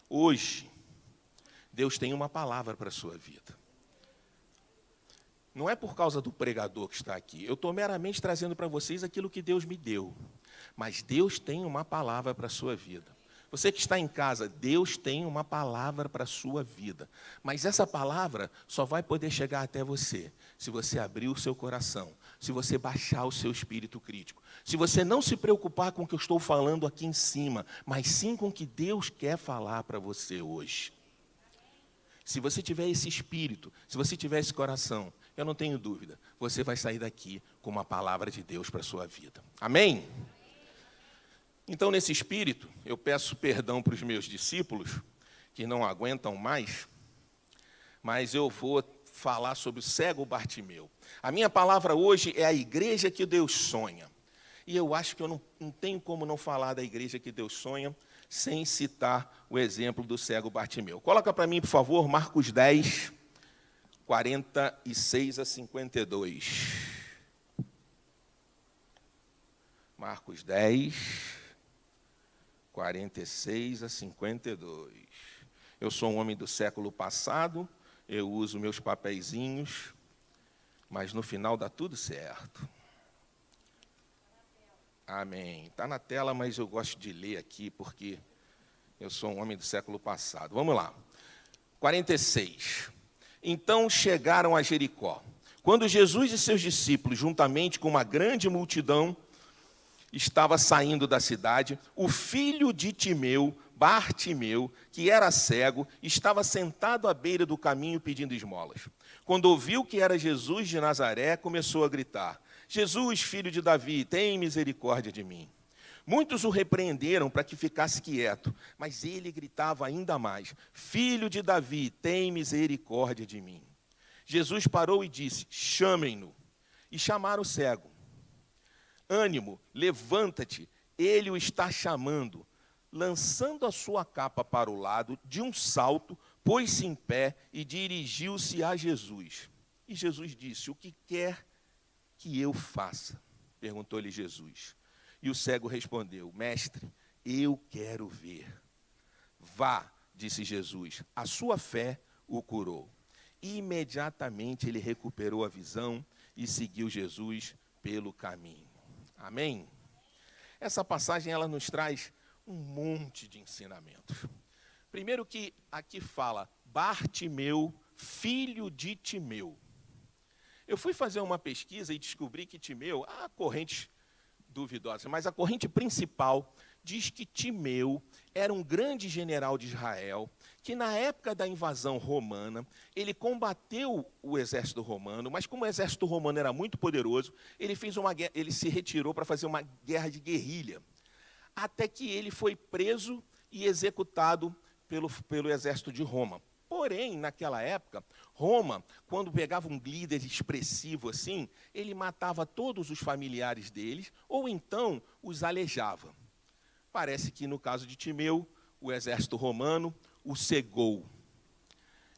Hoje, Deus tem uma palavra para a sua vida. Não é por causa do pregador que está aqui. Eu estou meramente trazendo para vocês aquilo que Deus me deu. Mas Deus tem uma palavra para a sua vida. Você que está em casa, Deus tem uma palavra para a sua vida. Mas essa palavra só vai poder chegar até você se você abrir o seu coração, se você baixar o seu espírito crítico, se você não se preocupar com o que eu estou falando aqui em cima, mas sim com o que Deus quer falar para você hoje. Se você tiver esse espírito, se você tiver esse coração, eu não tenho dúvida, você vai sair daqui com uma palavra de Deus para a sua vida. Amém? Então, nesse espírito, eu peço perdão para os meus discípulos, que não aguentam mais, mas eu vou falar sobre o cego Bartimeu. A minha palavra hoje é a igreja que Deus sonha. E eu acho que eu não tenho como não falar da igreja que Deus sonha, sem citar o exemplo do cego Bartimeu. Coloca para mim, por favor, Marcos 10, 46 a 52. Marcos 10, 46 a 52. Eu sou um homem do século passado, eu uso meus papeizinhos, mas no final dá tudo certo. Amém. Está na tela, mas eu gosto de ler aqui, porque eu sou um homem do século passado. Vamos lá. 46. Então chegaram a Jericó. Quando Jesus e seus discípulos, juntamente com uma grande multidão, estava saindo da cidade, o filho de Timeu, Bartimeu, que era cego, estava sentado à beira do caminho pedindo esmolas. Quando ouviu que era Jesus de Nazaré, começou a gritar: Jesus, filho de Davi, tem misericórdia de mim. Muitos o repreenderam para que ficasse quieto, mas ele gritava ainda mais: Filho de Davi, tem misericórdia de mim. Jesus parou e disse: Chamem-no. E chamaram o cego. Ânimo, levanta-te, ele o está chamando. Lançando a sua capa para o lado, de um salto, pôs-se em pé e dirigiu-se a Jesus. E Jesus disse: O que quer que eu faça? Perguntou-lhe Jesus. E o cego respondeu: Mestre, eu quero ver. Vá, disse Jesus, a sua fé o curou. E imediatamente ele recuperou a visão e seguiu Jesus pelo caminho. Amém? Essa passagem ela nos traz um monte de ensinamentos. Primeiro que aqui fala Bartimeu, filho de Timeu. Eu fui fazer uma pesquisa e descobri que Timeu, há correntes duvidosas, mas a corrente principal diz que Timeu era um grande general de Israel, que na época da invasão romana, ele combateu o exército romano, mas como o exército romano era muito poderoso, ele se retirou para fazer uma guerra de guerrilha, até que ele foi preso e executado pelo exército de Roma. Porém, naquela época, Roma, quando pegava um líder expressivo assim, ele matava todos os familiares deles, ou então os aleijava. Parece que no caso de Timeu, o exército romano o cegou.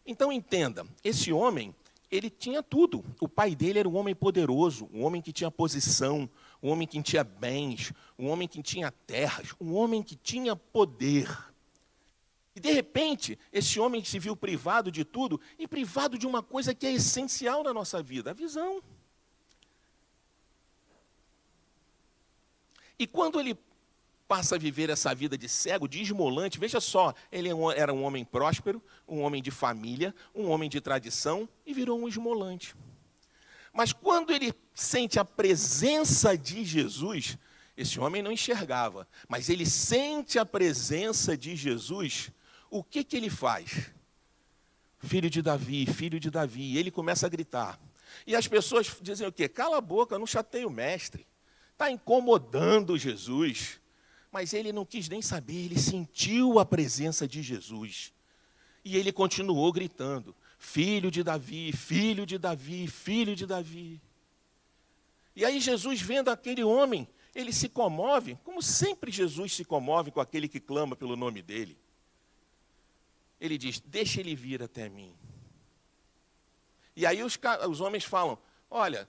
Então entenda, esse homem, ele tinha tudo. O pai dele era um homem poderoso, um homem que tinha posição, um homem que tinha bens, um homem que tinha terras, um homem que tinha poder. E de repente, esse homem se viu privado de tudo e privado de uma coisa que é essencial na nossa vida, a visão. E quando ele passa a viver essa vida de cego, de esmolante, veja só, ele era um homem próspero, um homem de família, um homem de tradição e virou um esmolante. Mas quando ele sente a presença de Jesus, esse homem não enxergava, mas ele sente a presença de Jesus, o que ele faz? Filho de Davi, filho de Davi. E ele começa a gritar. E as pessoas dizem o quê? Cala a boca, não chateia o mestre. Está incomodando Jesus. Mas ele não quis nem saber, ele sentiu a presença de Jesus. E ele continuou gritando: Filho de Davi, filho de Davi, filho de Davi. E aí Jesus, vendo aquele homem, ele se comove, como sempre Jesus se comove com aquele que clama pelo nome dele. Ele diz: deixa ele vir até mim. E aí os homens falam: olha,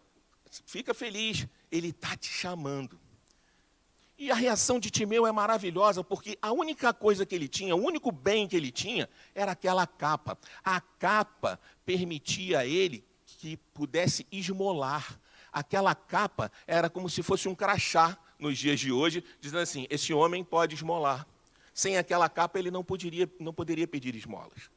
fica feliz, ele está te chamando. E a reação de Timeu é maravilhosa, porque a única coisa que ele tinha, o único bem que ele tinha, era aquela capa. A capa permitia a ele que pudesse esmolar. Aquela capa era como se fosse um crachá nos dias de hoje, dizendo assim, esse homem pode esmolar. Sem aquela capa ele não poderia pedir esmolas.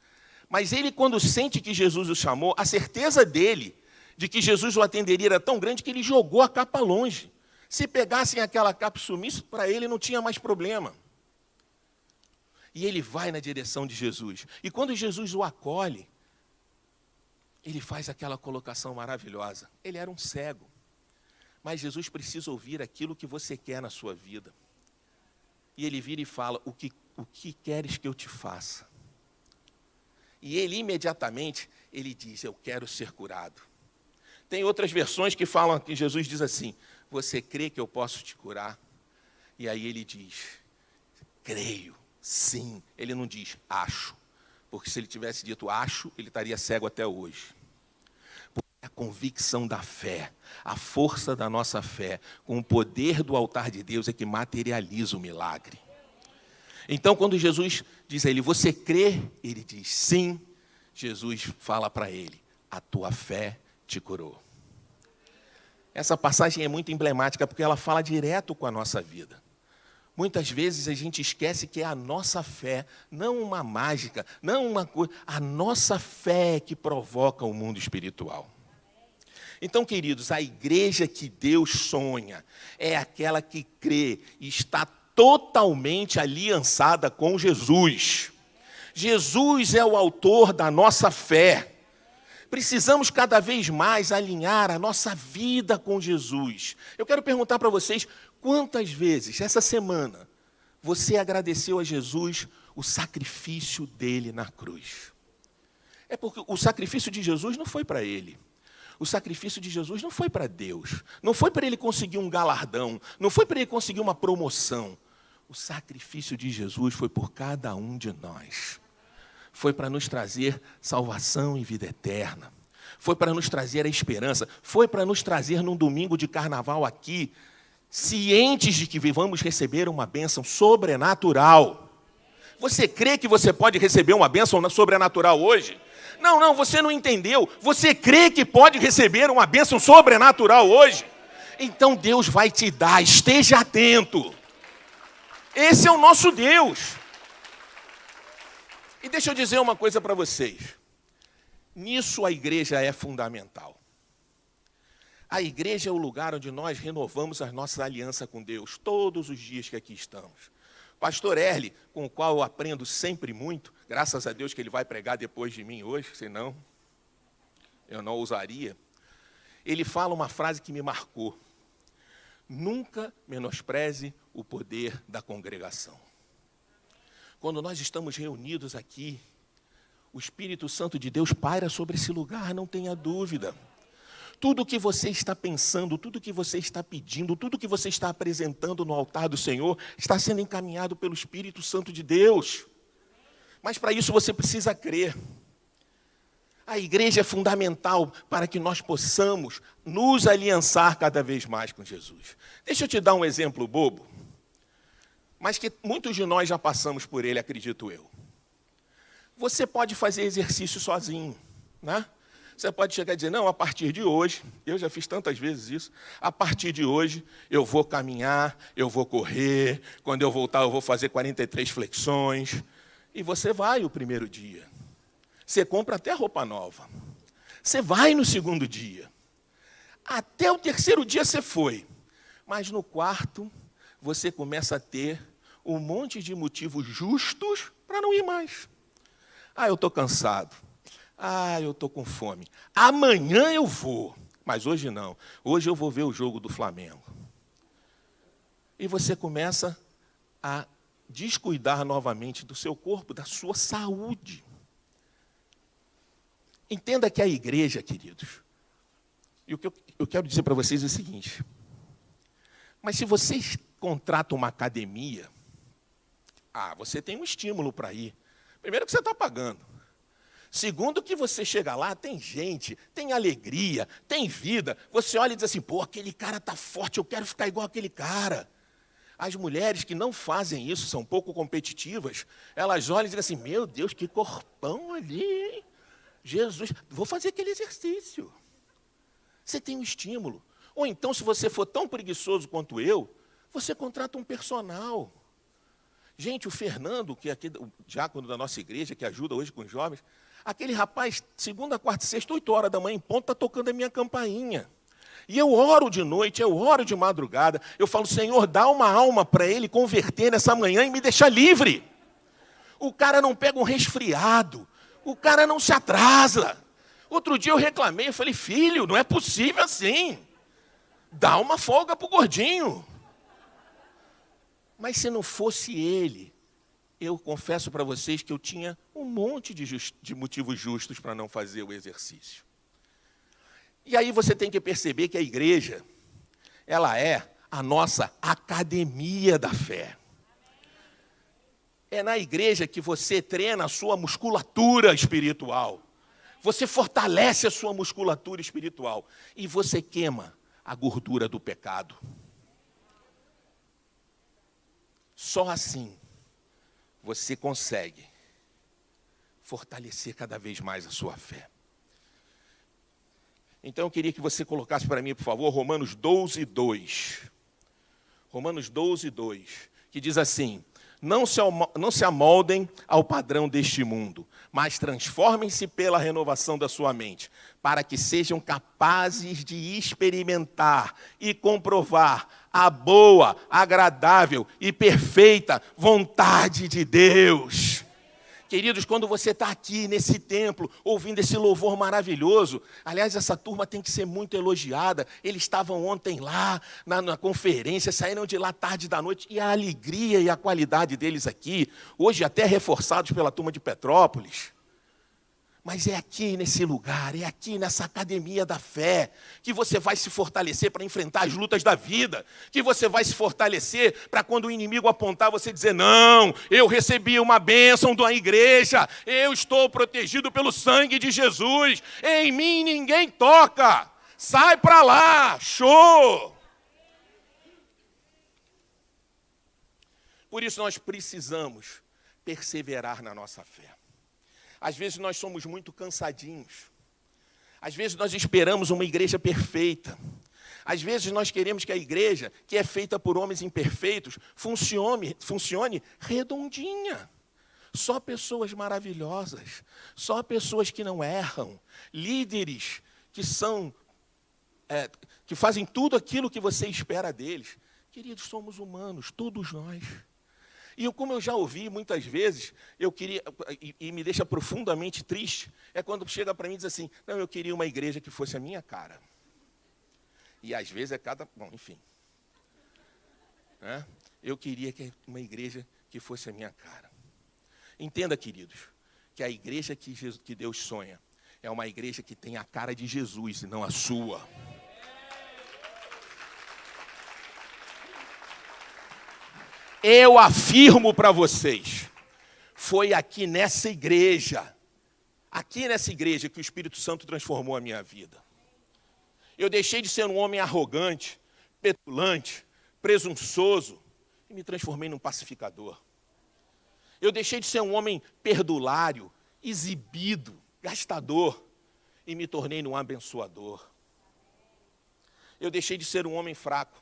Mas ele, quando sente que Jesus o chamou, a certeza dele de que Jesus o atenderia era tão grande que ele jogou a capa longe. Se pegassem aquela capa e sumisse, para ele não tinha mais problema. E ele vai na direção de Jesus. E quando Jesus o acolhe, ele faz aquela colocação maravilhosa. Ele era um cego. Mas Jesus precisa ouvir aquilo que você quer na sua vida. E ele vira e fala, o que queres que eu te faça? E ele imediatamente, ele diz, eu quero ser curado. Tem outras versões que falam que Jesus diz assim, você crê que eu posso te curar? E aí ele diz, creio, sim. Ele não diz, acho. Porque se ele tivesse dito acho, ele estaria cego até hoje. Porque a convicção da fé, a força da nossa fé, com o poder do altar de Deus é que materializa o milagre. Então, quando Jesus diz a ele, você crê? Ele diz, sim. Jesus fala para ele, a tua fé te curou. Essa passagem é muito emblemática porque ela fala direto com a nossa vida. Muitas vezes a gente esquece que é a nossa fé, não uma mágica, não uma coisa, a nossa fé que provoca o mundo espiritual. Então, queridos, a igreja que Deus sonha é aquela que crê e está totalmente aliançada com Jesus. Jesus é o autor da nossa fé. Precisamos cada vez mais alinhar a nossa vida com Jesus. Eu quero perguntar para vocês, quantas vezes, essa semana, você agradeceu a Jesus o sacrifício dele na cruz? É porque o sacrifício de Jesus não foi para ele. O sacrifício de Jesus não foi para Deus. Não foi para ele conseguir um galardão. Não foi para ele conseguir uma promoção. O sacrifício de Jesus foi por cada um de nós. Foi para nos trazer salvação e vida eterna. Foi para nos trazer a esperança. Foi para nos trazer num domingo de carnaval aqui, cientes de que vamos receber uma bênção sobrenatural. Você crê que você pode receber uma bênção sobrenatural hoje? Não, você não entendeu. Você crê que pode receber uma bênção sobrenatural hoje? Então Deus vai te dar, esteja atento. Esse é o nosso Deus. E deixa eu dizer uma coisa para vocês. Nisso a igreja é fundamental. A igreja é o lugar onde nós renovamos a nossa aliança com Deus, todos os dias que aqui estamos. Pastor Erle, com o qual eu aprendo sempre muito, graças a Deus que ele vai pregar depois de mim hoje, senão eu não ousaria. Ele fala uma frase que me marcou. Nunca menospreze o poder da congregação. Quando nós estamos reunidos aqui, o Espírito Santo de Deus paira sobre esse lugar, não tenha dúvida. Tudo que você está pensando, tudo que você está pedindo, tudo que você está apresentando no altar do Senhor, está sendo encaminhado pelo Espírito Santo de Deus. Mas para isso você precisa crer. A igreja é fundamental para que nós possamos nos aliançar cada vez mais com Jesus. Deixa eu te dar um exemplo bobo, mas que muitos de nós já passamos por ele, acredito eu. Você pode fazer exercício sozinho, né? Você pode chegar e dizer, não, a partir de hoje, eu já fiz tantas vezes isso, a partir de hoje eu vou caminhar, eu vou correr, quando eu voltar eu vou fazer 43 flexões. E você vai o primeiro dia. Você compra até roupa nova. Você vai no segundo dia. Até o terceiro dia você foi. Mas no quarto, você começa a ter um monte de motivos justos para não ir mais. Ah, eu estou cansado. Ah, eu estou com fome. Amanhã eu vou. Mas hoje não. Hoje eu vou ver o jogo do Flamengo. E você começa a descuidar novamente do seu corpo, da sua saúde. Entenda que a igreja, queridos, e o que eu quero dizer para vocês é o seguinte, mas se vocês contratam uma academia, você tem um estímulo para ir. Primeiro que você está pagando. Segundo que você chega lá, tem gente, tem alegria, tem vida. Você olha e diz assim, pô, aquele cara está forte, eu quero ficar igual aquele cara. As mulheres que não fazem isso, são pouco competitivas, elas olham e dizem assim, meu Deus, que corpão ali, hein? Jesus, vou fazer aquele exercício. Você tem um estímulo. Ou então, se você for tão preguiçoso quanto eu, você contrata um personal. Gente, o Fernando, que é aqui, o diácono da nossa igreja, que ajuda hoje com os jovens, aquele rapaz, segunda, quarta e sexta, 8 horas da manhã em ponto, está tocando a minha campainha. E eu oro de noite, eu oro de madrugada, eu falo, Senhor, dá uma alma para ele converter nessa manhã e me deixar livre. O cara não pega um resfriado, o cara não se atrasa. Outro dia eu reclamei, eu falei, filho, não é possível assim. Dá uma folga para o gordinho. Mas se não fosse ele, eu confesso para vocês que eu tinha um monte de motivos justos para não fazer o exercício. E aí você tem que perceber que a igreja, ela é a nossa academia da fé. É na igreja que você treina a sua musculatura espiritual. Você fortalece a sua musculatura espiritual. E você queima a gordura do pecado. Só assim você consegue fortalecer cada vez mais a sua fé. Então eu queria que você colocasse para mim, por favor, Romanos 12, 2. Romanos 12, 2, que diz assim, não se amoldem ao padrão deste mundo, mas transformem-se pela renovação da sua mente, para que sejam capazes de experimentar e comprovar a boa, agradável e perfeita vontade de Deus. Queridos, quando você está aqui nesse templo, ouvindo esse louvor maravilhoso, aliás, essa turma tem que ser muito elogiada, eles estavam ontem lá na conferência, saíram de lá tarde da noite, e a alegria e a qualidade deles aqui, hoje até reforçados pela turma de Petrópolis. Mas é aqui nesse lugar, é aqui nessa academia da fé, que você vai se fortalecer para enfrentar as lutas da vida, que você vai se fortalecer para quando o inimigo apontar, você dizer, não, eu recebi uma bênção da igreja, eu estou protegido pelo sangue de Jesus, em mim ninguém toca, sai para lá, show! Por isso nós precisamos perseverar na nossa fé. Às vezes nós somos muito cansadinhos. Às vezes nós esperamos uma igreja perfeita. Às vezes nós queremos que a igreja, que é feita por homens imperfeitos, funcione redondinha. Só pessoas maravilhosas, só pessoas que não erram, líderes que que fazem tudo aquilo que você espera deles. Queridos, somos humanos, todos nós. E como eu já ouvi muitas vezes, eu queria, e me deixa profundamente triste, é quando chega para mim e diz assim, não, eu queria uma igreja que fosse a minha cara. E às vezes bom, enfim. Eu queria uma igreja que fosse a minha cara. Entenda, queridos, que a igreja que Deus sonha é uma igreja que tem a cara de Jesus e não a sua. Eu afirmo para vocês, foi aqui nessa igreja que o Espírito Santo transformou a minha vida. Eu deixei de ser um homem arrogante, petulante, presunçoso, e me transformei num pacificador. Eu deixei de ser um homem perdulário, exibido, gastador, e me tornei num abençoador. Eu deixei de ser um homem fraco,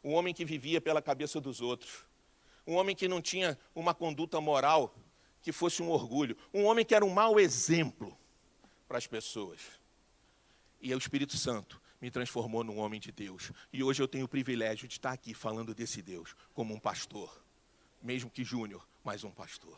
um homem que vivia pela cabeça dos outros. Um homem que não tinha uma conduta moral que fosse um orgulho. Um homem que era um mau exemplo para as pessoas. E o Espírito Santo me transformou num homem de Deus. E hoje eu tenho o privilégio de estar aqui falando desse Deus como um pastor. Mesmo que júnior, mas um pastor.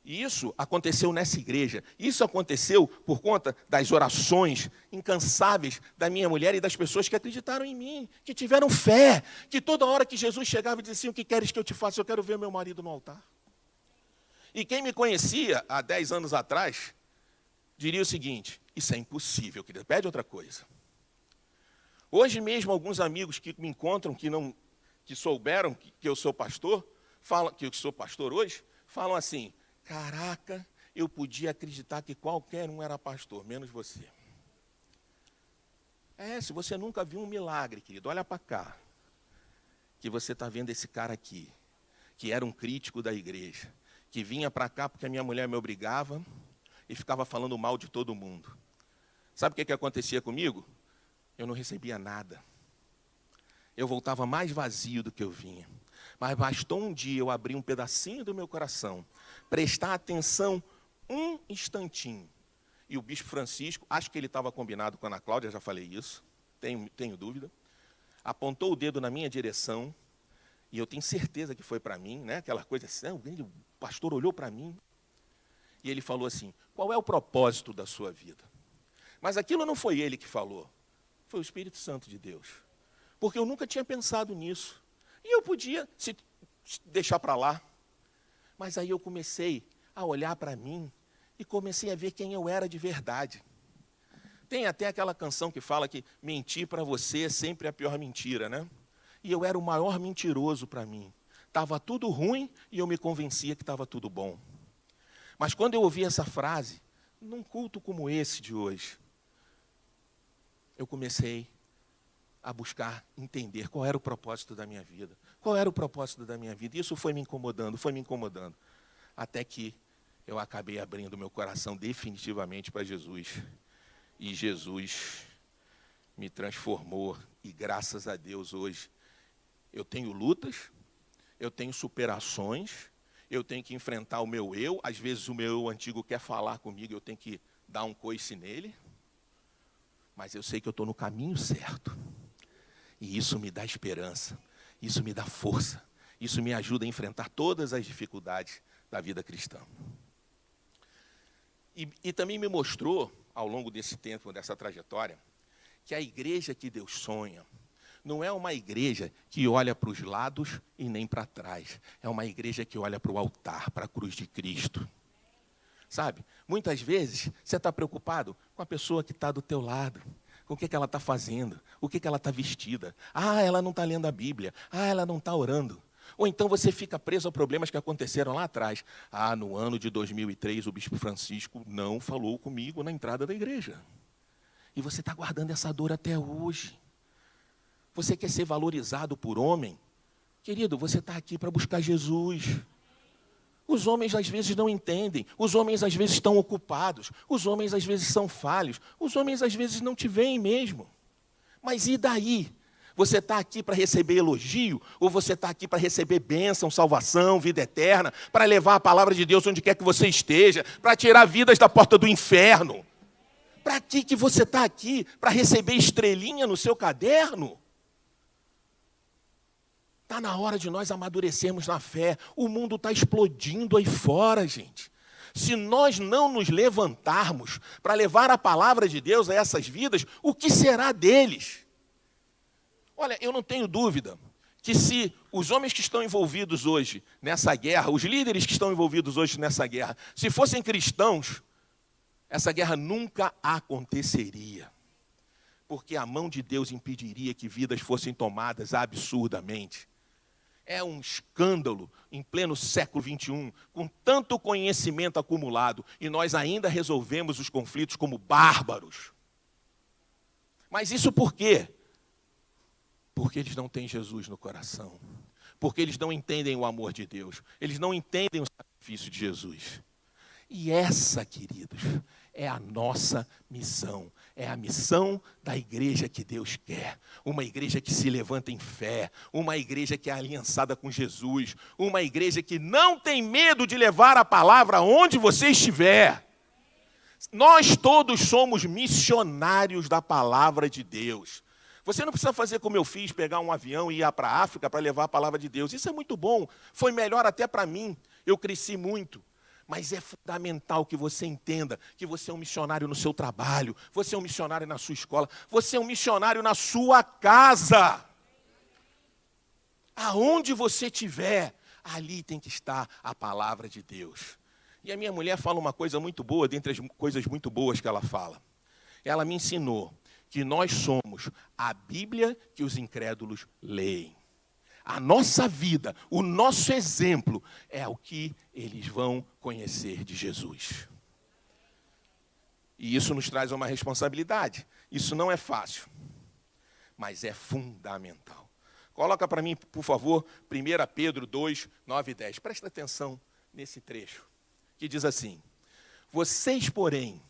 E isso aconteceu nessa igreja. Isso aconteceu por conta das orações incansáveis da minha mulher e das pessoas que acreditaram em mim, que tiveram fé, que toda hora que Jesus chegava e dizia assim, o que queres que eu te faça? Eu quero ver meu marido no altar. E quem me conhecia há 10 anos atrás, diria o seguinte, isso é impossível, querido, pede outra coisa. Hoje mesmo, alguns amigos que me encontram, que souberam que eu sou pastor, que eu sou pastor hoje, falam assim, caraca, eu podia acreditar que qualquer um era pastor, menos você. Se você nunca viu um milagre, querido, olha para cá. Que você está vendo esse cara aqui, que era um crítico da igreja, que vinha para cá porque a minha mulher me obrigava e ficava falando mal de todo mundo. Sabe o que acontecia comigo? Eu não recebia nada. Eu voltava mais vazio do que eu vinha. Mas bastou um dia eu abrir um pedacinho do meu coração, prestar atenção um instantinho. E o bispo Francisco, acho que ele estava combinado com a Ana Cláudia, já falei isso, tenho dúvida, apontou o dedo na minha direção, e eu tenho certeza que foi para mim, né? Aquela coisa assim, o pastor olhou para mim, e ele falou assim, qual é o propósito da sua vida? Mas aquilo não foi ele que falou, foi o Espírito Santo de Deus. Porque eu nunca tinha pensado nisso. E eu podia se deixar para lá. Mas aí eu comecei a olhar para mim e comecei a ver quem eu era de verdade. Tem até aquela canção que fala que mentir para você é sempre a pior mentira, né? E eu era o maior mentiroso para mim. Estava tudo ruim e eu me convencia que estava tudo bom. Mas quando eu ouvi essa frase, num culto como esse de hoje, eu comecei a buscar entender qual era o propósito da minha vida. Qual era o propósito da minha vida? Isso foi me incomodando. Até que eu acabei abrindo meu coração definitivamente para Jesus. E Jesus me transformou. E graças a Deus hoje eu tenho lutas, eu tenho superações, eu tenho que enfrentar o meu eu. Às vezes o meu eu antigo quer falar comigo, eu tenho que dar um coice nele. Mas eu sei que eu estou no caminho certo. E isso me dá esperança, isso me dá força, isso me ajuda a enfrentar todas as dificuldades da vida cristã. E também me mostrou, ao longo desse tempo, dessa trajetória, que a igreja que Deus sonha não é uma igreja que olha para os lados e nem para trás. É uma igreja que olha para o altar, para a cruz de Cristo. Sabe, muitas vezes você está preocupado com a pessoa que está do teu lado. Com o que ela está fazendo, o que ela está vestida. Ela não está lendo a Bíblia. Ela não está orando. Ou então você fica preso a problemas que aconteceram lá atrás. No ano de 2003, o bispo Francisco não falou comigo na entrada da igreja. E você está guardando essa dor até hoje. Você quer ser valorizado por homem? Querido, você está aqui para buscar Jesus. Os homens às vezes não entendem, os homens às vezes estão ocupados, os homens às vezes são falhos, os homens às vezes não te veem mesmo. Mas e daí? Você está aqui para receber elogio, ou você está aqui para receber bênção, salvação, vida eterna, para levar a palavra de Deus onde quer que você esteja, para tirar vidas da porta do inferno? Para que você está aqui? Para receber estrelinha no seu caderno? Está na hora de nós amadurecermos na fé. O mundo está explodindo aí fora, gente. Se nós não nos levantarmos para levar a palavra de Deus a essas vidas, o que será deles? Olha, eu não tenho dúvida que se os homens que estão envolvidos hoje nessa guerra, os líderes que estão envolvidos hoje nessa guerra, se fossem cristãos, essa guerra nunca aconteceria. Porque a mão de Deus impediria que vidas fossem tomadas absurdamente. É um escândalo, em pleno século XXI, com tanto conhecimento acumulado, e nós ainda resolvemos os conflitos como bárbaros. Mas isso por quê? Porque eles não têm Jesus no coração. Porque eles não entendem o amor de Deus. Eles não entendem o sacrifício de Jesus. E essa, queridos, é a nossa missão. É a missão da igreja que Deus quer. Uma igreja que se levanta em fé. Uma igreja que é aliançada com Jesus. Uma igreja que não tem medo de levar a palavra onde você estiver. Nós todos somos missionários da palavra de Deus. Você não precisa fazer como eu fiz, pegar um avião e ir para a África para levar a palavra de Deus. Isso é muito bom. Foi melhor até para mim. Eu cresci muito. Mas é fundamental que você entenda que você é um missionário no seu trabalho, você é um missionário na sua escola, você é um missionário na sua casa. Aonde você estiver, ali tem que estar a palavra de Deus. E a minha mulher fala uma coisa muito boa, dentre as coisas muito boas que ela fala. Ela me ensinou que nós somos a Bíblia que os incrédulos leem. A nossa vida, o nosso exemplo é o que eles vão conhecer de Jesus. E isso nos traz uma responsabilidade. Isso não é fácil. mas é fundamental. Coloca para mim, por favor, 1 Pedro 2, 9 e 10. Presta atenção nesse trecho, que diz assim: Vocês, porém,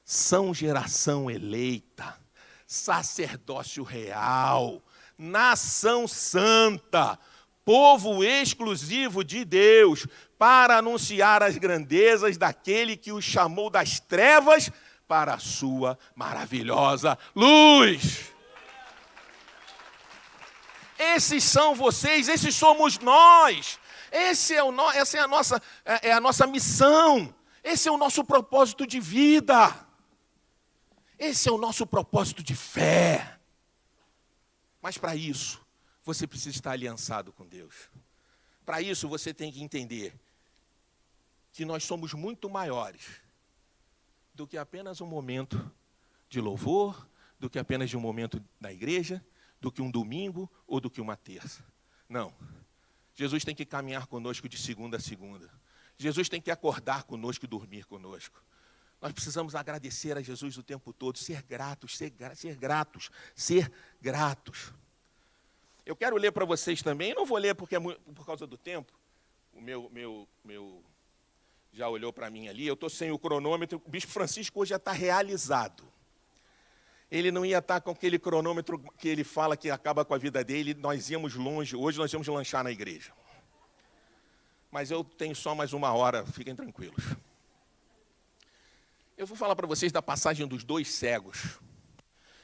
são geração eleita, sacerdócio real, nação santa, povo exclusivo de Deus, para anunciar as grandezas daquele que os chamou das trevas para a sua maravilhosa luz. Esses são vocês, esses somos nós. Essa é a nossa missão. Esse é o nosso propósito de vida. Esse é o nosso propósito de fé. Mas para isso, você precisa estar aliançado com Deus. Para isso, você tem que entender que nós somos muito maiores do que apenas um momento de louvor, do que apenas um momento na igreja, do que um domingo ou do que uma terça. Não. Jesus tem que caminhar conosco de segunda a segunda. Jesus tem que acordar conosco e dormir conosco. Nós precisamos agradecer a Jesus o tempo todo, ser gratos. Eu quero ler para vocês também, não vou ler porque é por causa do tempo. O meu já olhou para mim ali, eu estou sem o cronômetro. O Bispo Francisco hoje já está realizado. Ele não ia estar com aquele cronômetro que ele fala que acaba com a vida dele, nós íamos longe, hoje nós íamos lanchar na igreja. Mas eu tenho só mais 1 hora, fiquem tranquilos. Eu vou falar para vocês da passagem dos 2 cegos,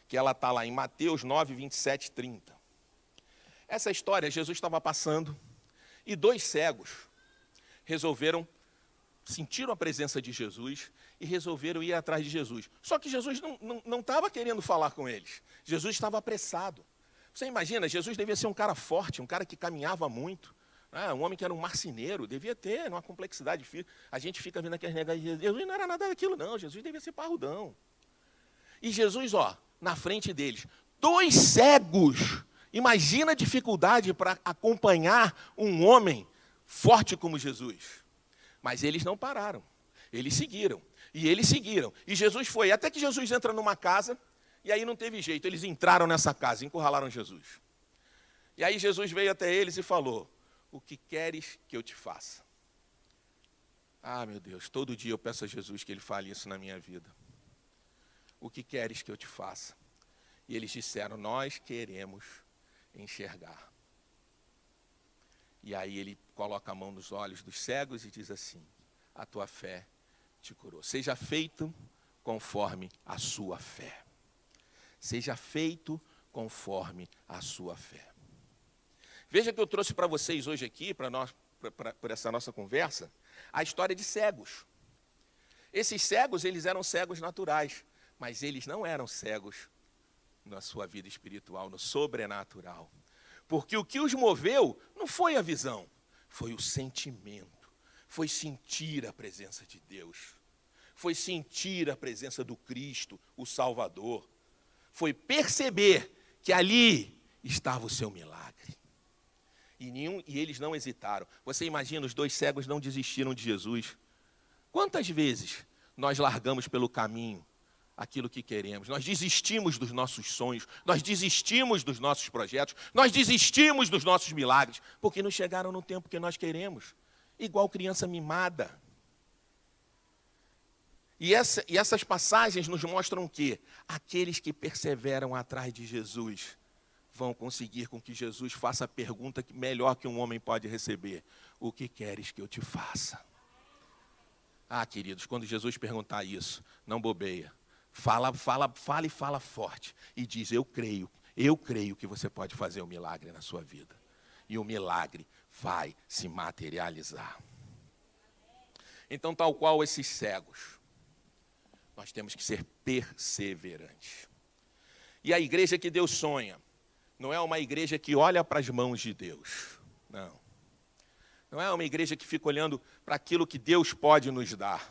que ela está lá em Mateus 9, 27 e 30. Essa história, Jesus estava passando, e 2 cegos sentiram a presença de Jesus e resolveram ir atrás de Jesus. Só que Jesus não estava querendo falar com eles. Jesus estava apressado. Você imagina, Jesus devia ser um cara forte, um cara que caminhava muito, né? Um homem que era um marceneiro, devia ter uma complexidade física. A gente fica vendo aqueles negócios de Jesus, não era nada daquilo não, Jesus devia ser parrudão. E Jesus, na frente deles, 2 cegos. Imagina a dificuldade para acompanhar um homem forte como Jesus. Mas eles não pararam, eles seguiram, e Jesus foi, até que Jesus entra numa casa, e aí não teve jeito, eles entraram nessa casa, encurralaram Jesus. E aí Jesus veio até eles e falou: o que queres que eu te faça? Ah, meu Deus, todo dia eu peço a Jesus que Ele fale isso na minha vida. O que queres que eu te faça? E eles disseram: nós queremos enxergar. E aí ele coloca a mão nos olhos dos cegos e diz assim: a tua fé te curou. Seja feito conforme a sua fé. Seja feito conforme a sua fé. Veja que eu trouxe para vocês hoje aqui, por essa nossa conversa, a história de cegos. Esses cegos, eles eram cegos naturais, mas eles não eram cegos na sua vida espiritual, no sobrenatural. Porque o que os moveu não foi a visão, foi o sentimento. Foi sentir a presença de Deus. Foi sentir a presença do Cristo, o Salvador. Foi perceber que ali estava o seu milagre. E eles não hesitaram. Você imagina, os 2 cegos não desistiram de Jesus. Quantas vezes nós largamos pelo caminho aquilo que queremos? Nós desistimos dos nossos sonhos, nós desistimos dos nossos projetos, nós desistimos dos nossos milagres, porque não chegaram no tempo que nós queremos. Igual criança mimada. E essas passagens nos mostram que aqueles que perseveram atrás de Jesus vão conseguir com que Jesus faça a pergunta melhor que um homem pode receber: o que queres que eu te faça? Ah, queridos, quando Jesus perguntar isso, não bobeia. Fala e fala forte. E diz: eu creio que você pode fazer um milagre na sua vida. E o milagre vai se materializar. Então, tal qual esses cegos, nós temos que ser perseverantes. E a igreja que Deus sonha não é uma igreja que olha para as mãos de Deus. Não. Não é uma igreja que fica olhando para aquilo que Deus pode nos dar.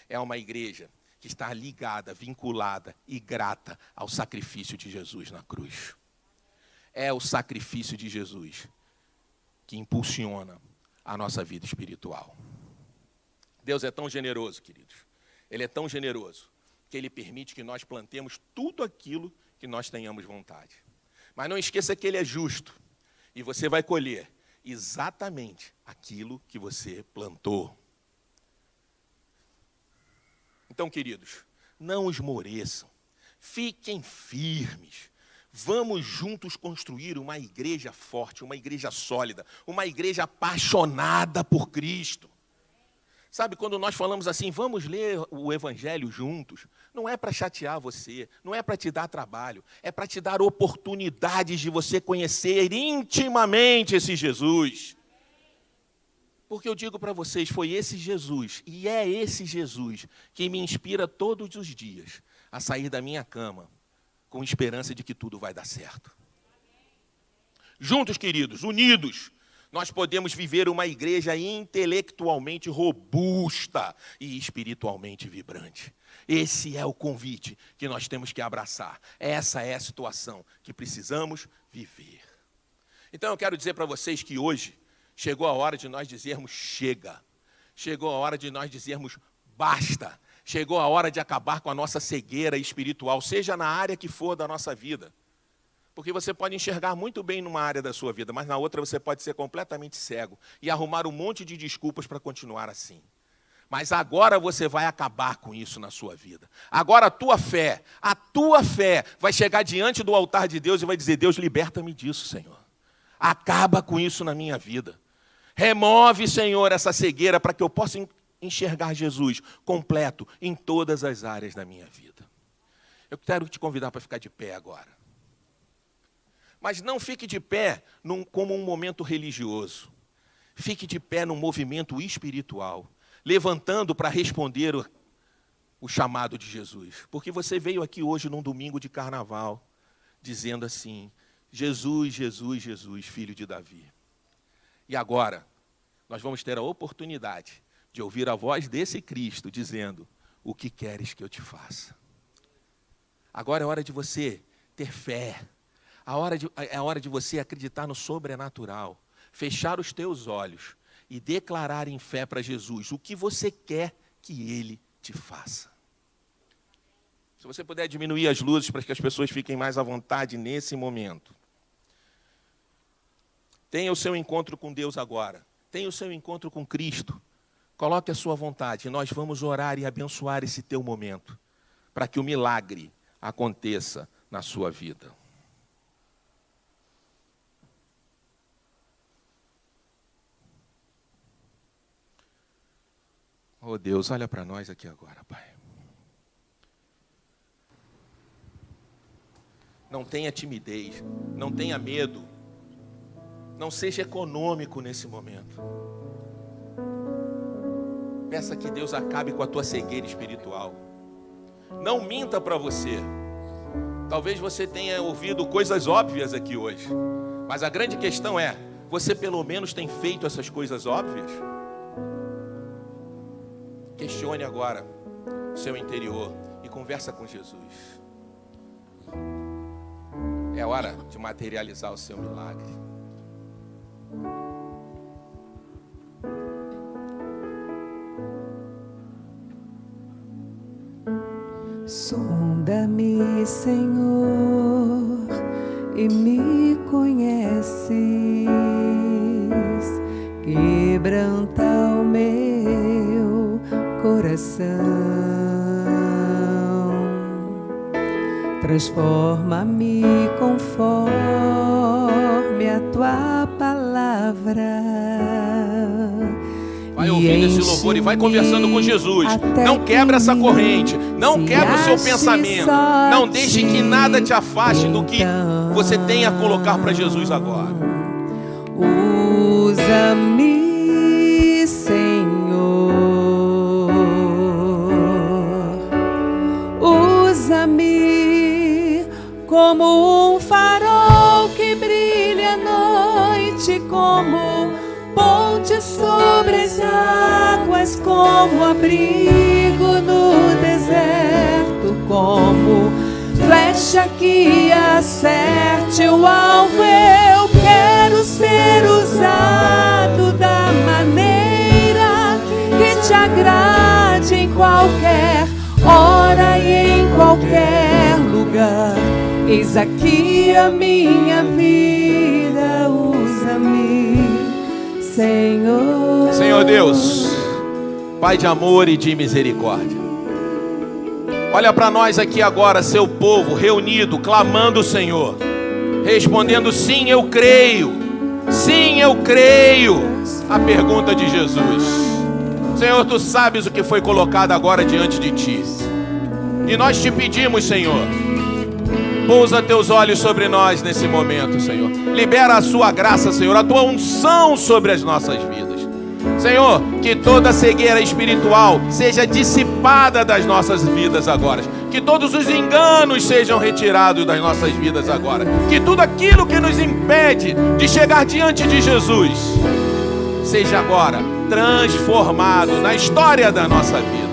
É uma igreja que está ligada, vinculada e grata ao sacrifício de Jesus na cruz. É o sacrifício de Jesus que impulsiona a nossa vida espiritual. Deus é tão generoso, queridos. Ele é tão generoso que Ele permite que nós plantemos tudo aquilo que nós tenhamos vontade. Mas não esqueça que Ele é justo, e você vai colher exatamente aquilo que você plantou. Então, queridos, não esmoreçam, fiquem firmes. Vamos juntos construir uma igreja forte, uma igreja sólida, uma igreja apaixonada por Cristo. Sabe, quando nós falamos assim, vamos ler o Evangelho juntos, não é para chatear você, não é para te dar trabalho, é para te dar oportunidades de você conhecer intimamente esse Jesus. Porque eu digo para vocês, foi esse Jesus, e é esse Jesus, que me inspira todos os dias a sair da minha cama com esperança de que tudo vai dar certo. Juntos, queridos, unidos, nós podemos viver uma igreja intelectualmente robusta e espiritualmente vibrante. Esse é o convite que nós temos que abraçar. Essa é a situação que precisamos viver. Então eu quero dizer para vocês que hoje chegou a hora de nós dizermos chega. Chegou a hora de nós dizermos basta. Chegou a hora de acabar com a nossa cegueira espiritual, seja na área que for da nossa vida. Porque você pode enxergar muito bem numa área da sua vida, mas na outra você pode ser completamente cego e arrumar um monte de desculpas para continuar assim. Mas agora você vai acabar com isso na sua vida. Agora a tua fé vai chegar diante do altar de Deus e vai dizer, Deus, liberta-me disso, Senhor. Acaba com isso na minha vida. Remove, Senhor, essa cegueira para que eu possa enxergar Jesus completo em todas as áreas da minha vida. Eu quero te convidar para ficar de pé agora. Mas não fique de pé como um momento religioso. Fique de pé num movimento espiritual, levantando para responder o chamado de Jesus. Porque você veio aqui hoje num domingo de carnaval, dizendo assim, Jesus, Jesus, Jesus, filho de Davi. E agora, nós vamos ter a oportunidade de ouvir a voz desse Cristo dizendo, o que queres que eu te faça? Agora é hora de você ter fé. É a hora de você acreditar no sobrenatural, fechar os teus olhos e declarar em fé para Jesus o que você quer que Ele te faça. Se você puder diminuir as luzes para que as pessoas fiquem mais à vontade nesse momento. Tenha o seu encontro com Deus agora. Tenha o seu encontro com Cristo. Coloque a sua vontade e nós vamos orar e abençoar esse teu momento para que o milagre aconteça na sua vida. Oh Deus, olha para nós aqui agora, Pai. Não tenha timidez, não tenha medo. Não seja econômico nesse momento. Peça que Deus acabe com a tua cegueira espiritual. Não minta para você. Talvez você tenha ouvido coisas óbvias aqui hoje. Mas a grande questão é, você pelo menos tem feito essas coisas óbvias? Questione agora o seu interior e conversa com Jesus. É hora de materializar o seu milagre. Sonda-me, Senhor, e me conheces, quebranta o meu coração, transforma-me conforme a tua palavra. Vai ouvindo esse louvor e vai conversando com Jesus. Não quebra essa corrente. Não quebra o seu pensamento. Não deixe que nada te afaste do que você tem a colocar para Jesus agora. Usa-me, Senhor. Usa-me como um farol que brilha à noite, como ponte sobre as águas, como abrigo no deserto, como flecha que acerte o alvo. Eu quero ser usado da maneira que te agrade em qualquer hora e Eis aqui a minha vida, usa-me, Senhor. Senhor Deus, Pai de amor e de misericórdia, olha para nós aqui agora, seu povo reunido, clamando o Senhor, respondendo sim, eu creio. Sim, eu creio. A pergunta de Jesus. Senhor, tu sabes o que foi colocado agora diante de ti. E nós te pedimos, Senhor, pousa teus olhos sobre nós nesse momento, Senhor. Libera a sua graça, Senhor, a tua unção sobre as nossas vidas. Senhor, que toda cegueira espiritual seja dissipada das nossas vidas agora. Que todos os enganos sejam retirados das nossas vidas agora. Que tudo aquilo que nos impede de chegar diante de Jesus seja agora transformado na história da nossa vida.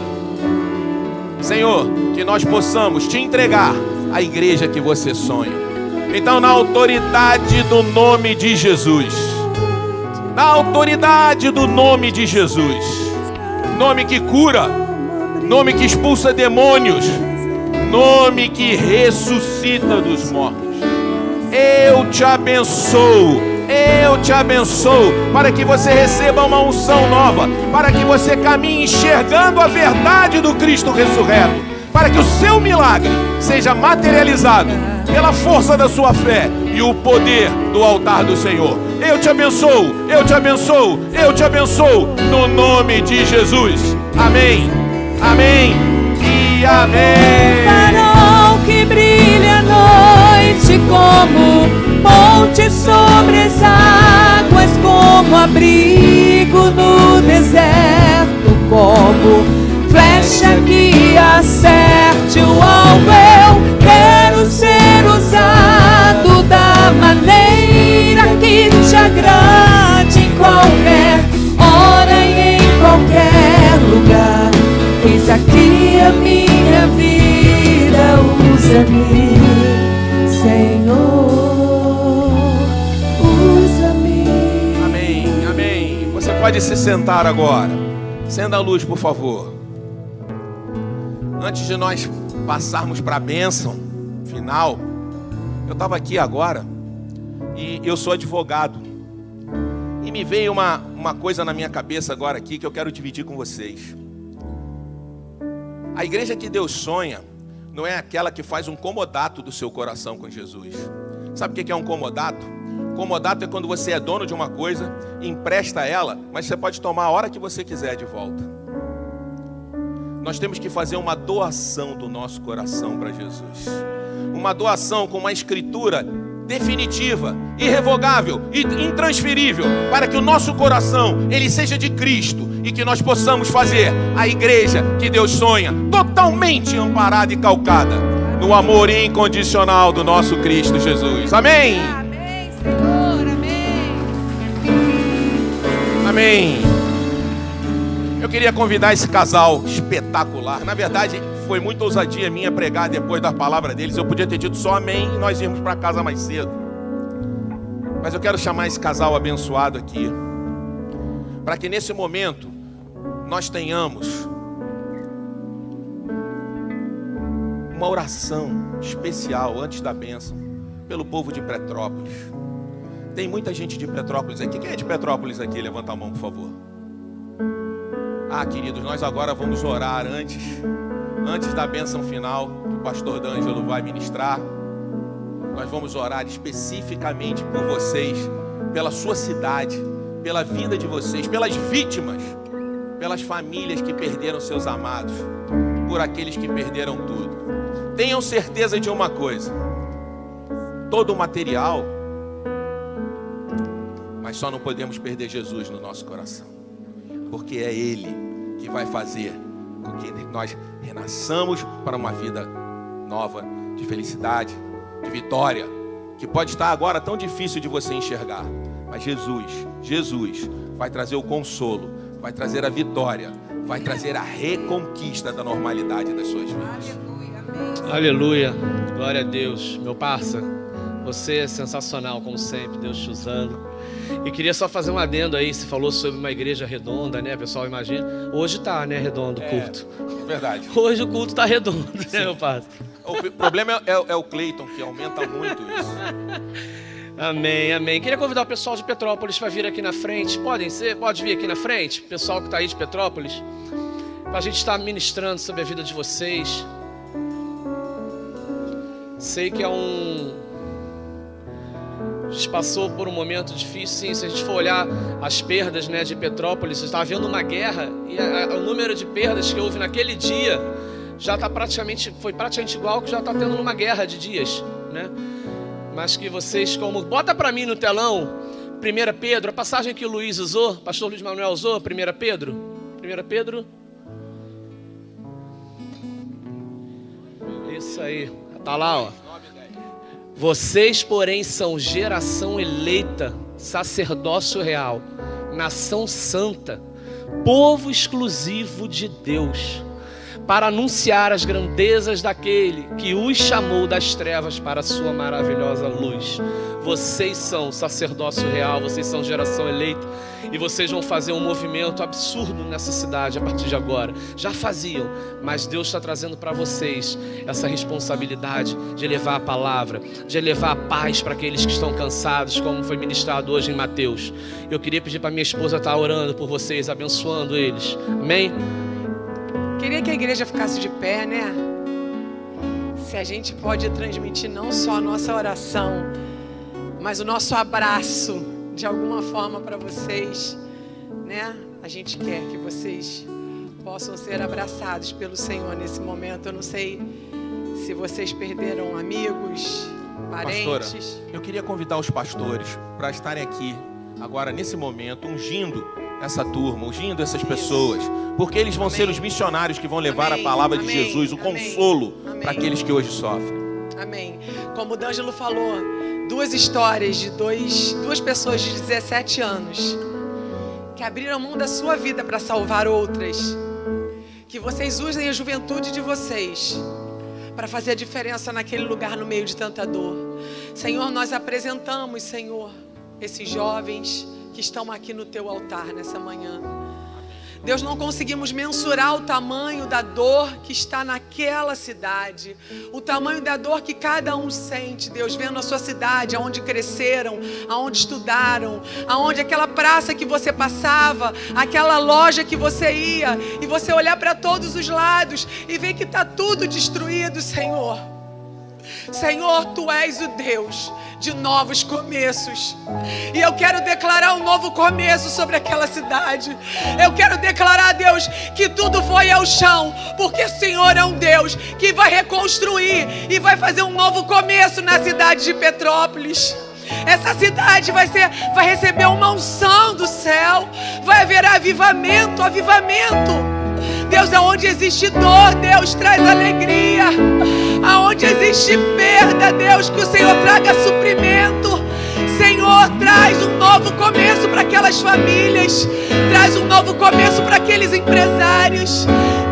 Senhor, que nós possamos te entregar a igreja que você sonha. Então, na autoridade do nome de Jesus, na autoridade do nome de Jesus, nome que cura, nome que expulsa demônios, nome que ressuscita dos mortos, eu te abençoo, para que você receba uma unção nova, para que você caminhe enxergando a verdade do Cristo ressurreto, para que o seu milagre seja materializado pela força da sua fé e o poder do altar do Senhor. Eu te abençoo, no nome de Jesus. Amém, amém e amém. Farol que brilha à noite como ponte sobre as águas, como abrigo no deserto, como flecha que acerte o alvo. Eu quero ser usado da maneira que te agrade, em qualquer hora e em qualquer lugar. Eis aqui a minha vida, usa-me, Senhor, usa-me. Amém, amém. Você pode se sentar agora. Acenda a luz, por favor. Antes de nós passarmos para a bênção final, eu estava aqui agora e eu sou advogado. E me veio uma coisa na minha cabeça agora aqui que eu quero dividir com vocês. A igreja que Deus sonha não é aquela que faz um comodato do seu coração com Jesus. Sabe o que é um comodato? Comodato é quando você é dono de uma coisa, empresta ela, mas você pode tomar a hora que você quiser de volta. Nós temos que fazer uma doação do nosso coração para Jesus. Uma doação com uma escritura definitiva, irrevogável e intransferível, para que o nosso coração ele seja de Cristo e que nós possamos fazer a igreja que Deus sonha, totalmente amparada e calcada no amor incondicional do nosso Cristo Jesus. Amém? Amém, Senhor, amém. Amém. Eu queria convidar esse casal espetacular. Na verdade, foi muita ousadia minha pregar depois da palavra deles. Eu podia ter dito só amém e nós irmos para casa mais cedo. Mas eu quero chamar esse casal abençoado aqui, para que nesse momento nós tenhamos uma oração especial antes da bênção pelo povo de Petrópolis. Tem muita gente de Petrópolis aqui. Quem é de Petrópolis aqui? Levanta a mão, por favor. Ah, queridos, nós agora vamos orar antes da bênção final, que o pastor D'Angelo vai ministrar. Nós vamos orar especificamente por vocês, pela sua cidade, pela vida de vocês, pelas vítimas, pelas famílias que perderam seus amados, por aqueles que perderam tudo. Tenham certeza de uma coisa: todo o material, mas só não podemos perder Jesus no nosso coração, porque é Ele que vai fazer com que nós renasçamos para uma vida nova, de felicidade, de vitória, que pode estar agora tão difícil de você enxergar, mas Jesus vai trazer o consolo, vai trazer a vitória, vai trazer a reconquista da normalidade das suas vidas. Aleluia, glória a Deus. Meu parça, você é sensacional como sempre, Deus te usando. E queria só fazer um adendo aí, você falou sobre uma igreja redonda, né, pessoal, imagina. Hoje tá, né, redondo o culto. É verdade. Hoje o culto tá redondo, né, meu parça? O problema é o Cleiton, que aumenta muito isso. Amém, amém. Queria convidar o pessoal de Petrópolis para vir aqui na frente. Pode vir aqui na frente, o pessoal que está aí de Petrópolis, para a gente estar ministrando sobre a vida de vocês. Sei que a gente passou por um momento difícil, sim. Se a gente for olhar as perdas, né, de Petrópolis, está havendo uma guerra e o número de perdas que houve naquele dia já foi praticamente igual ao que já está tendo numa guerra de dias, né? Mas que vocês, bota para mim no telão 1 Pedro, a passagem que o Luiz usou, o pastor Luiz Manuel usou, 1 Pedro. 1 Pedro. Isso aí, tá lá, ó. Vocês, porém, são geração eleita, sacerdócio real, nação santa, povo exclusivo de Deus, para anunciar as grandezas daquele que os chamou das trevas para a sua maravilhosa luz. Vocês são sacerdócio real, vocês são geração eleita, e vocês vão fazer um movimento absurdo nessa cidade a partir de agora. Já faziam, mas Deus está trazendo para vocês essa responsabilidade de levar a palavra, de levar a paz para aqueles que estão cansados, como foi ministrado hoje em Mateus. Eu queria pedir para minha esposa estar orando por vocês, abençoando eles. Amém? Queria que a igreja ficasse de pé, né? Se a gente pode transmitir não só a nossa oração, mas o nosso abraço de alguma forma para vocês, né? A gente quer que vocês possam ser abraçados pelo Senhor nesse momento. Eu não sei se vocês perderam amigos, parentes. Pastora, eu queria convidar os pastores para estarem aqui agora nesse momento, ungindo essa turma, ungindo essas pessoas, porque eles vão ser os missionários que vão levar a palavra de Jesus, o consolo para aqueles que hoje sofrem. Amém. Como o D'Angelo falou, duas histórias de duas pessoas de 17 anos que abriram mão da sua vida para salvar outras. Que vocês usem a juventude de vocês para fazer a diferença naquele lugar no meio de tanta dor. Senhor, nós apresentamos, Senhor, esses jovens que estão aqui no teu altar nessa manhã. Deus, não conseguimos mensurar o tamanho da dor que está naquela cidade, o tamanho da dor que cada um sente, Deus, vendo a sua cidade, aonde cresceram, aonde estudaram, aonde aquela praça que você passava, aquela loja que você ia, e você olhar para todos os lados e ver que está tudo destruído, Senhor. Senhor, Tu és o Deus de novos começos, e eu quero declarar um novo começo sobre aquela cidade. Eu quero declarar, Deus, que tudo foi ao chão, porque o Senhor é um Deus que vai reconstruir e vai fazer um novo começo na cidade de Petrópolis. Essa cidade vai receber uma unção do céu, vai haver avivamento. Deus, aonde existe dor, Deus, traz alegria. Aonde existe perda, Deus, que o Senhor traga suprimento. Senhor, traz um novo começo para aquelas famílias. Traz um novo começo para aqueles empresários.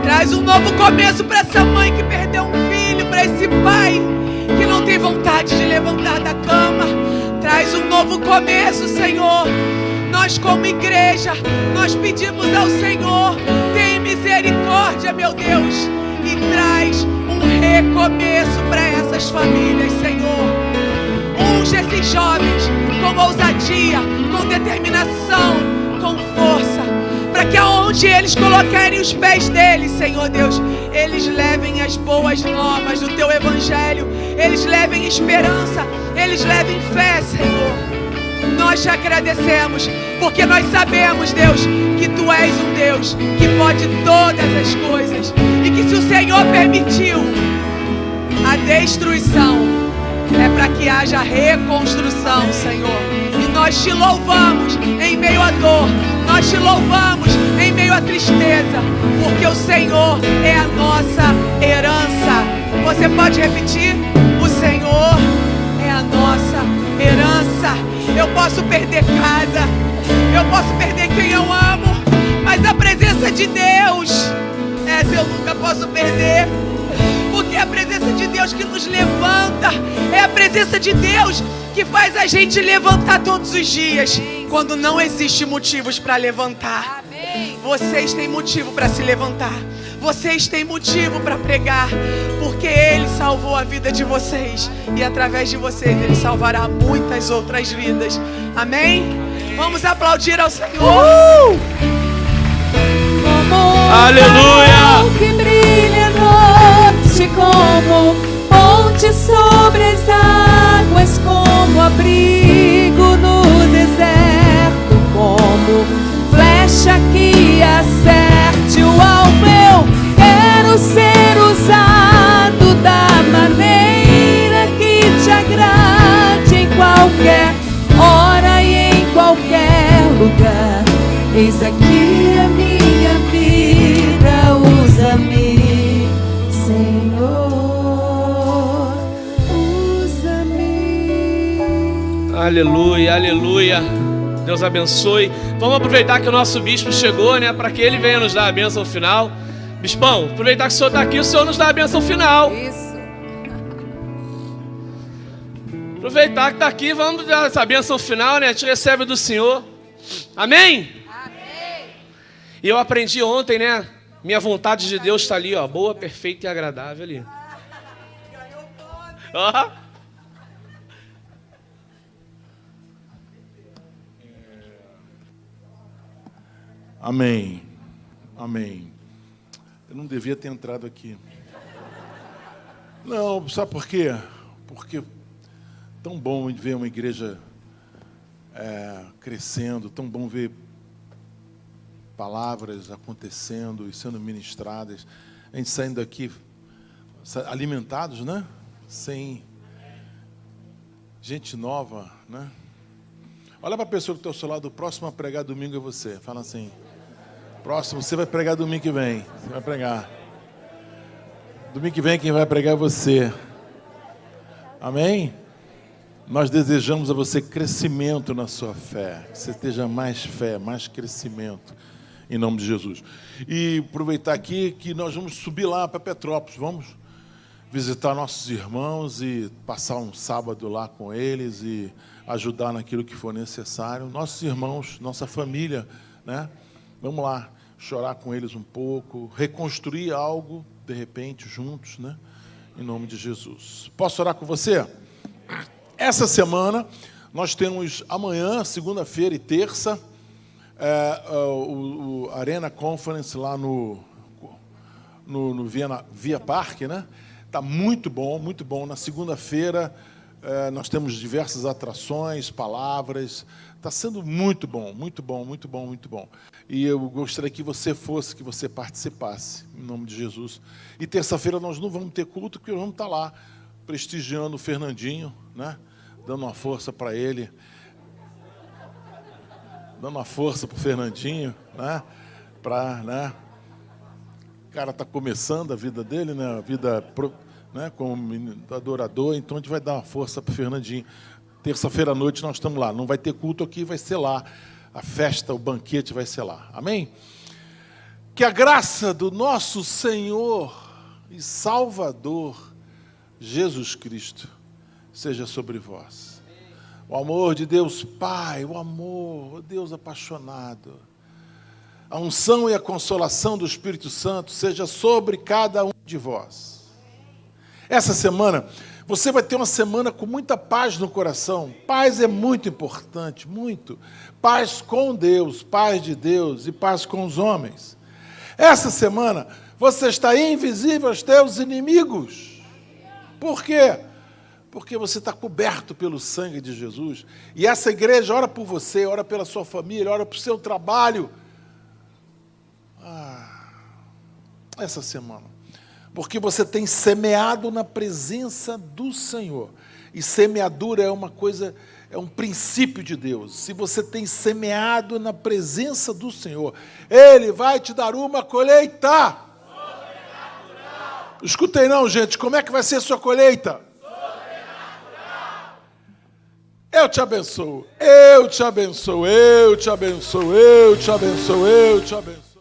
Traz um novo começo para essa mãe que perdeu um filho, para esse pai que não tem vontade de levantar da cama. Traz um novo começo, Senhor. Nós, como igreja, nós pedimos ao Senhor, tem misericórdia, meu Deus, e traz um recomeço para essas famílias, Senhor. Unge esses jovens com ousadia, com determinação, com força, para que aonde eles colocarem os pés deles, Senhor Deus, eles levem as boas novas do Teu Evangelho, eles levem esperança, eles levem fé, Senhor. Nós te agradecemos, porque nós sabemos, Deus, que Tu és um Deus que pode todas as coisas, e que se o Senhor permitiu a destruição, é para que haja reconstrução, Senhor. E nós te louvamos em meio à dor, nós te louvamos em meio à tristeza, porque o Senhor é a nossa herança. Você pode repetir? O Senhor é a nossa herança. Eu posso perder casa, eu posso perder quem eu amo, mas a presença de Deus, essa eu nunca posso perder, porque é a presença de Deus que nos levanta, é a presença de Deus que faz a gente levantar todos os dias, quando não existe motivos para levantar. Vocês têm motivo para se levantar, Vocês têm motivo para pregar, porque Ele salvou a vida de vocês. E através de vocês Ele salvará muitas outras vidas. Amém? Vamos aplaudir ao Senhor. Aleluia! Que brilha a noite como ponte sobre as águas, como abrigo no deserto, como flecha que acerte o alvo. Eu quero ser usado da maneira que te agrade, em qualquer hora e em qualquer lugar. Eis aqui a minha vida, usa-me, Senhor, usa-me. Aleluia, aleluia. Deus abençoe. Vamos aproveitar que o nosso bispo chegou, né? Para que ele venha nos dar a bênção final. Bispão, aproveitar que o senhor está aqui, o senhor nos dá a bênção final. Isso. Aproveitar que está aqui, vamos dar essa bênção final, né? A gente recebe do Senhor. Amém? Amém. E eu aprendi ontem, né? Minha vontade de Deus está ali, ó. Boa, perfeita e agradável ali. Ó. Amém. Amém. Eu não devia ter entrado aqui. Não, sabe por quê? Porque tão bom ver uma igreja crescendo, tão bom ver palavras acontecendo e sendo ministradas. A gente saindo daqui alimentados, né? Sem gente nova, né? Olha para a pessoa que está ao seu lado, o próximo a pregar domingo é você. Fala assim: próximo, você vai pregar domingo que vem. Você vai pregar. Domingo que vem quem vai pregar é você. Amém? Nós desejamos a você crescimento na sua fé. Que você esteja mais fé, mais crescimento. Em nome de Jesus. E aproveitar aqui que nós vamos subir lá para Petrópolis. Vamos visitar nossos irmãos e passar um sábado lá com eles e ajudar naquilo que for necessário. Nossos irmãos, nossa família, né? Vamos lá, chorar com eles um pouco, reconstruir algo, de repente, juntos, né? Em nome de Jesus. Posso orar com você? Essa semana, nós temos amanhã, segunda-feira e terça, o Arena Conference lá no Via Parque, né? Está muito bom, muito bom. Na segunda-feira, nós temos diversas atrações, palavras. Está sendo muito bom, muito bom, muito bom, muito bom. E eu gostaria que você fosse, que você participasse, em nome de Jesus. E terça-feira nós não vamos ter culto, porque nós vamos estar lá, prestigiando o Fernandinho, né? Dando uma força para ele. Dando uma força para o Fernandinho, né? Né? O cara está começando a vida dele, né? A vida, né? Como adorador, então a gente vai dar uma força para o Fernandinho. Terça-feira à noite nós estamos lá. Não vai ter culto aqui, vai ser lá. A festa, o banquete vai ser lá. Amém? Que a graça do nosso Senhor e Salvador, Jesus Cristo, seja sobre vós. O amor de Deus Pai, o amor, o Deus apaixonado, a unção e a consolação do Espírito Santo seja sobre cada um de vós. Essa semana, você vai ter uma semana com muita paz no coração. Paz é muito importante, muito. Paz com Deus, paz de Deus e paz com os homens. Essa semana, você está invisível aos teus inimigos. Por quê? Porque você está coberto pelo sangue de Jesus. E essa igreja ora por você, ora pela sua família, ora por seu trabalho. Essa semana. Porque você tem semeado na presença do Senhor. E semeadura é uma coisa, é um princípio de Deus. Se você tem semeado na presença do Senhor, Ele vai te dar uma colheita. Escutei não, gente. Como é que vai ser a sua colheita? Eu te abençoo. Eu te abençoo. Eu te abençoo. Eu te abençoo. Eu te abençoo.